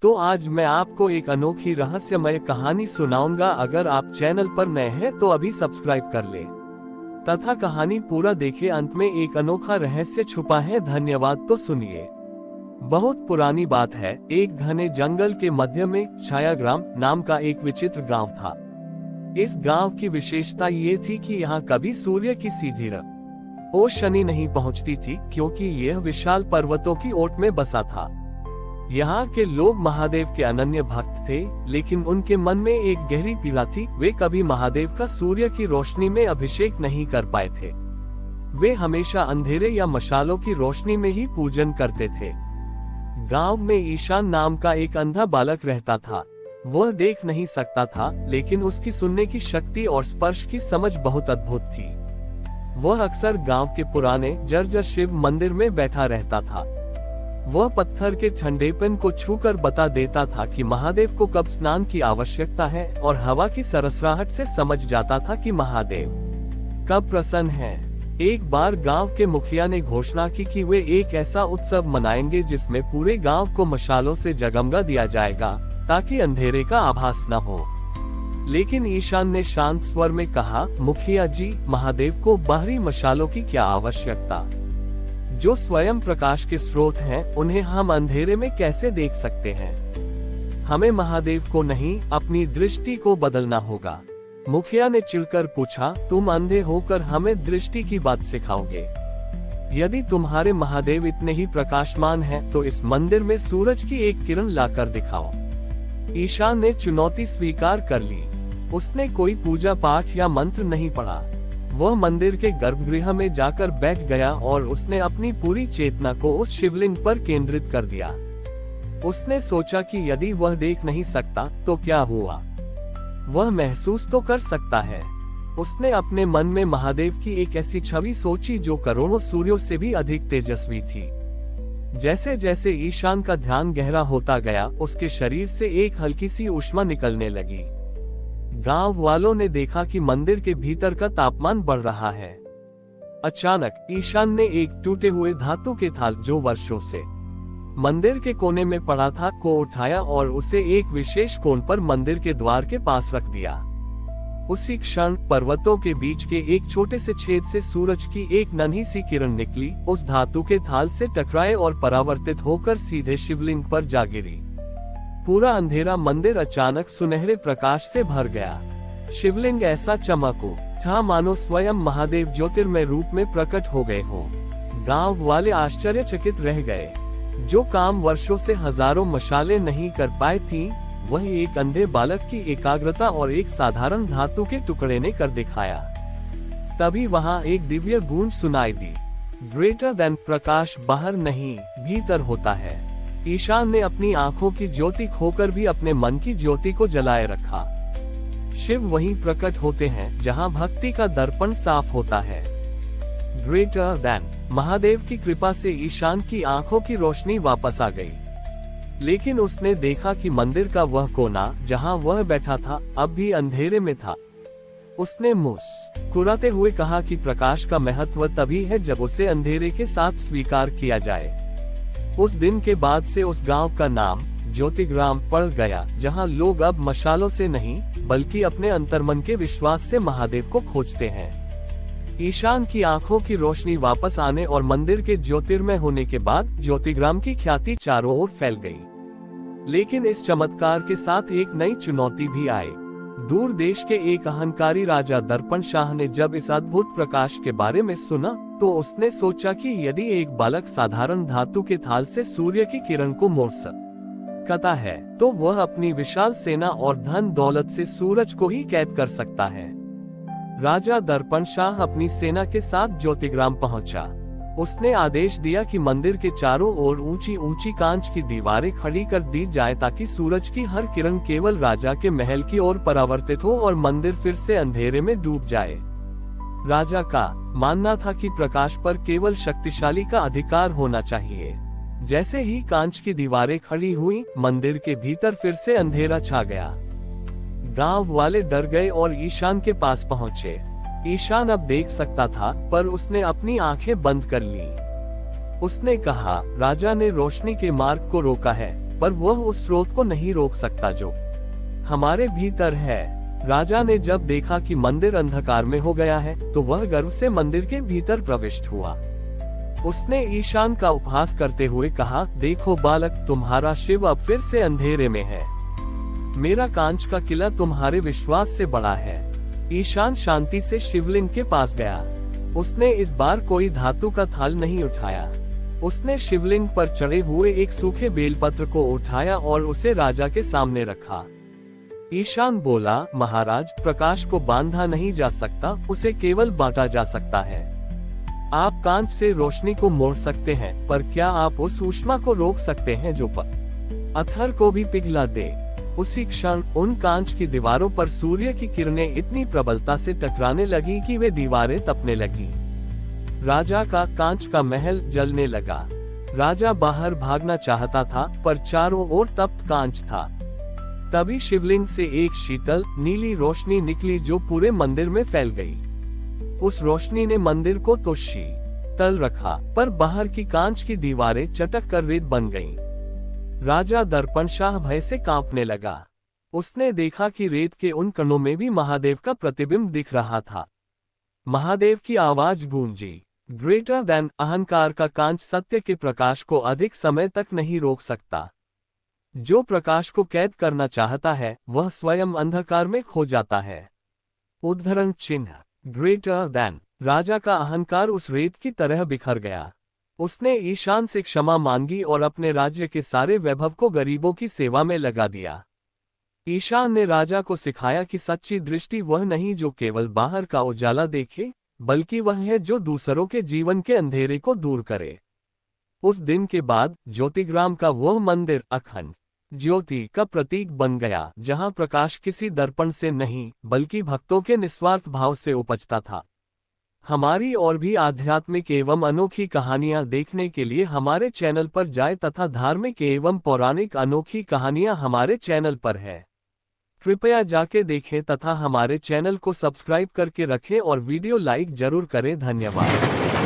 तो आज मैं आपको एक अनोखी रहस्यमय कहानी सुनाऊंगा। अगर आप चैनल पर नए हैं तो अभी सब्सक्राइब कर ले तथा कहानी पूरा देखें। अंत में एक अनोखा रहस्य छुपा है। धन्यवाद। तो सुनिए। बहुत पुरानी बात है। एक घने जंगल के मध्य में छायाग्राम नाम का एक विचित्र गांव था। इस गांव की विशेषता ये थी कि यहाँ कभी सूर्य की सीधी रोशनी नहीं पहुँचती थी, क्योंकि यह विशाल पर्वतों की ओट में बसा था। यहाँ के लोग महादेव के अनन्य भक्त थे, लेकिन उनके मन में एक गहरी पीड़ा थी। वे कभी महादेव का सूर्य की रोशनी में अभिषेक नहीं कर पाए थे। वे हमेशा अंधेरे या मशालों की रोशनी में ही पूजन करते थे। गांव में ईशान नाम का एक अंधा बालक रहता था। वह देख नहीं सकता था, लेकिन उसकी सुनने की शक्ति और स्पर्श की समझ बहुत अद्भुत थी। वह अक्सर गांव के पुराने जर्जर शिव मंदिर में बैठा रहता था। वह पत्थर के ठंडेपन को छूकर बता देता था कि महादेव को कब स्नान की आवश्यकता है, और हवा की सरसराहट से समझ जाता था कि महादेव कब प्रसन्न हैं। एक बार गांव के मुखिया ने घोषणा की कि वे एक ऐसा उत्सव मनाएंगे जिसमें पूरे गांव को मशालों से जगमगा दिया जाएगा, ताकि अंधेरे का आभास न हो। लेकिन ईशान ने शांत स्वर में कहा, मुखिया जी, महादेव को बाहरी मशालों की क्या आवश्यकता? जो स्वयं प्रकाश के स्रोत हैं, उन्हें हम अंधेरे में कैसे देख सकते हैं? हमें महादेव को नहीं, अपनी दृष्टि को बदलना होगा। मुखिया ने चिढ़कर पूछा, तुम अंधे होकर हमें दृष्टि की बात सिखाओगे? यदि तुम्हारे महादेव इतने ही प्रकाशमान हैं, तो इस मंदिर में सूरज की एक किरण लाकर दिखाओ। ईशान ने चुनौती स्वीकार कर ली। उसने कोई पूजा पाठ या मंत्र नहीं पढ़ा। वह मंदिर के गर्भगृह में जाकर बैठ गया और उसने अपनी पूरी चेतना को उस शिवलिंग पर केंद्रित कर दिया। उसने सोचा कि यदि वह देख नहीं सकता तो क्या हुआ, वह महसूस तो कर सकता है। उसने अपने मन में महादेव की एक ऐसी छवि सोची जो करोड़ों सूर्यों से भी अधिक तेजस्वी थी। जैसे जैसे ईशान का ध्यान गहरा होता गया, उसके शरीर से एक हल्की सी ऊष्मा निकलने लगी। गांव वालों ने देखा कि मंदिर के भीतर का तापमान बढ़ रहा है। अचानक ईशान ने एक टूटे हुए धातु के थाल, जो वर्षों से मंदिर के कोने में पड़ा था, को उठाया और उसे एक विशेष कोण पर मंदिर के द्वार के पास रख दिया। उसी क्षण पर्वतों के बीच के एक छोटे से छेद से सूरज की एक नन्ही सी किरण निकली, उस धातु के थाल से टकराए और परावर्तित होकर सीधे शिवलिंग पर जा गिरी। पूरा अंधेरा मंदिर अचानक सुनहरे प्रकाश से भर गया। शिवलिंग ऐसा चमकू था मानो स्वयं महादेव ज्योतिर्मय रूप में प्रकट हो गए हो। गांव वाले आश्चर्यचकित रह गए। जो काम वर्षों से हजारों मशालें नहीं कर पाए थीं, वह एक अंधे बालक की एकाग्रता और एक साधारण धातु के टुकड़े ने कर दिखाया। तभी वहां एक दिव्य गूंज सुनाई दी, ग्रेटर देन प्रकाश बाहर नहीं, भीतर होता है। ईशान ने अपनी आंखों की ज्योति खोकर भी अपने मन की ज्योति को जलाए रखा। शिव वहीं प्रकट होते हैं जहां भक्ति का दर्पण साफ होता है। ग्रेटर देन महादेव की कृपा से ईशान की आंखों की रोशनी वापस आ गई। लेकिन उसने देखा कि मंदिर का वह कोना जहां वह बैठा था, अब भी अंधेरे में था। उसने मुस्कुराते हुए कहा कि प्रकाश का महत्व तभी है जब उसे अंधेरे के साथ स्वीकार किया जाए। उस दिन के बाद से उस गांव का नाम ज्योतिग्राम पड़ गया, जहां लोग अब मशालों से नहीं, बल्कि अपने अंतर्मन के विश्वास से महादेव को खोजते हैं। ईशान की आंखों की रोशनी वापस आने और मंदिर के ज्योतिर्मय होने के बाद ज्योतिग्राम की ख्याति चारों ओर फैल गई। लेकिन इस चमत्कार के साथ एक नई चुनौती भी आई। दूर देश के एक अहंकारी राजा दर्पण शाह ने जब इस अद्भुत प्रकाश के बारे में सुना, तो उसने सोचा कि यदि एक बालक साधारण धातु के थाल से सूर्य की किरण को मोड़ सकता है, तो वह अपनी विशाल सेना और धन दौलत से सूरज को ही कैद कर सकता है। राजा दर्पण शाह अपनी सेना के साथ ज्योतिग्राम पहुंचा। उसने आदेश दिया कि मंदिर के चारों ओर ऊंची ऊंची कांच की दीवारें खड़ी कर दी जाए, ताकि सूरज की हर किरण केवल राजा के महल की ओर परावर्तित हो और मंदिर फिर से अंधेरे में डूब जाए। राजा का मानना था कि प्रकाश पर केवल शक्तिशाली का अधिकार होना चाहिए। जैसे ही कांच की दीवारें खड़ी हुई, मंदिर के भीतर फिर से अंधेरा छा गया। गांव वाले डर गए और ईशान के पास पहुंचे। ईशान अब देख सकता था, पर उसने अपनी आंखें बंद कर ली। उसने कहा, राजा ने रोशनी के मार्ग को रोका है, पर वह उस स्रोत को नहीं रोक सकता जो हमारे भीतर है। राजा ने जब देखा कि मंदिर अंधकार में हो गया है, तो वह गर्व से मंदिर के भीतर प्रविष्ट हुआ। उसने ईशान का उपहास करते हुए कहा, देखो बालक, तुम्हारा शिव अब फिर से अंधेरे में है। मेरा कांच का किला तुम्हारे विश्वास से बड़ा है। ईशान शांति से शिवलिंग के पास गया। उसने इस बार कोई धातु का थाल नहीं उठाया। उसने शिवलिंग पर चढ़े हुए एक सूखे बेलपत्र को उठाया और उसे राजा के सामने रखा। ईशान बोला, महाराज, प्रकाश को बांधा नहीं जा सकता, उसे केवल बांटा जा सकता है। आप कांच से रोशनी को मोड़ सकते हैं, पर क्या आप उस ऊष्मा को रोक सकते हैं जो पत्थर को भी पिघला दे? उसी क्षण उन कांच की दीवारों पर सूर्य की किरणें इतनी प्रबलता से टकराने लगी कि वे दीवारें तपने लगी। राजा का कांच का महल जलने लगा। राजा बाहर भागना चाहता था, पर चारों ओर तप्त कांच था। तभी शिवलिंग से एक शीतल नीली रोशनी निकली जो पूरे मंदिर में फैल गई। उस रोशनी ने मंदिर को तो शीतल रखा, पर बाहर की कांच की दीवारें चटक कर रेत बन गईं। राजा दर्पणशाह भय से कांपने लगा। उसने देखा कि रेत के उन कणों में भी महादेव का प्रतिबिंब दिख रहा था। महादेव की आवाज गूंजी, ग्रेटर देन अहंकार का कांच सत्य के प्रकाश को अधिक समय तक नहीं रोक सकता। जो प्रकाश को कैद करना चाहता है, वह स्वयं अंधकार में खो जाता है। उद्धरण चिन्ह, ग्रेटर देन। राजा का अहंकार उस रेत की तरह बिखर गया। उसने ईशान से क्षमा मांगी और अपने राज्य के सारे वैभव को गरीबों की सेवा में लगा दिया। ईशान ने राजा को सिखाया कि सच्ची दृष्टि वह नहीं जो केवल बाहर का उजाला देखे, बल्कि वह है जो दूसरों के जीवन के अंधेरे को दूर करे। उस दिन के बाद ज्योतिग्राम का वह मंदिर अखंड ज्योति का प्रतीक बन गया, जहां प्रकाश किसी दर्पण से नहीं, बल्कि भक्तों के निस्वार्थ भाव से उपजता था। हमारी और भी आध्यात्मिक एवं अनोखी कहानियां देखने के लिए हमारे चैनल पर जाएं तथा धार्मिक एवं पौराणिक अनोखी कहानियां हमारे चैनल पर है। कृपया जाके देखें तथा हमारे चैनल को सब्सक्राइब करके रखें और वीडियो लाइक जरूर करें। धन्यवाद।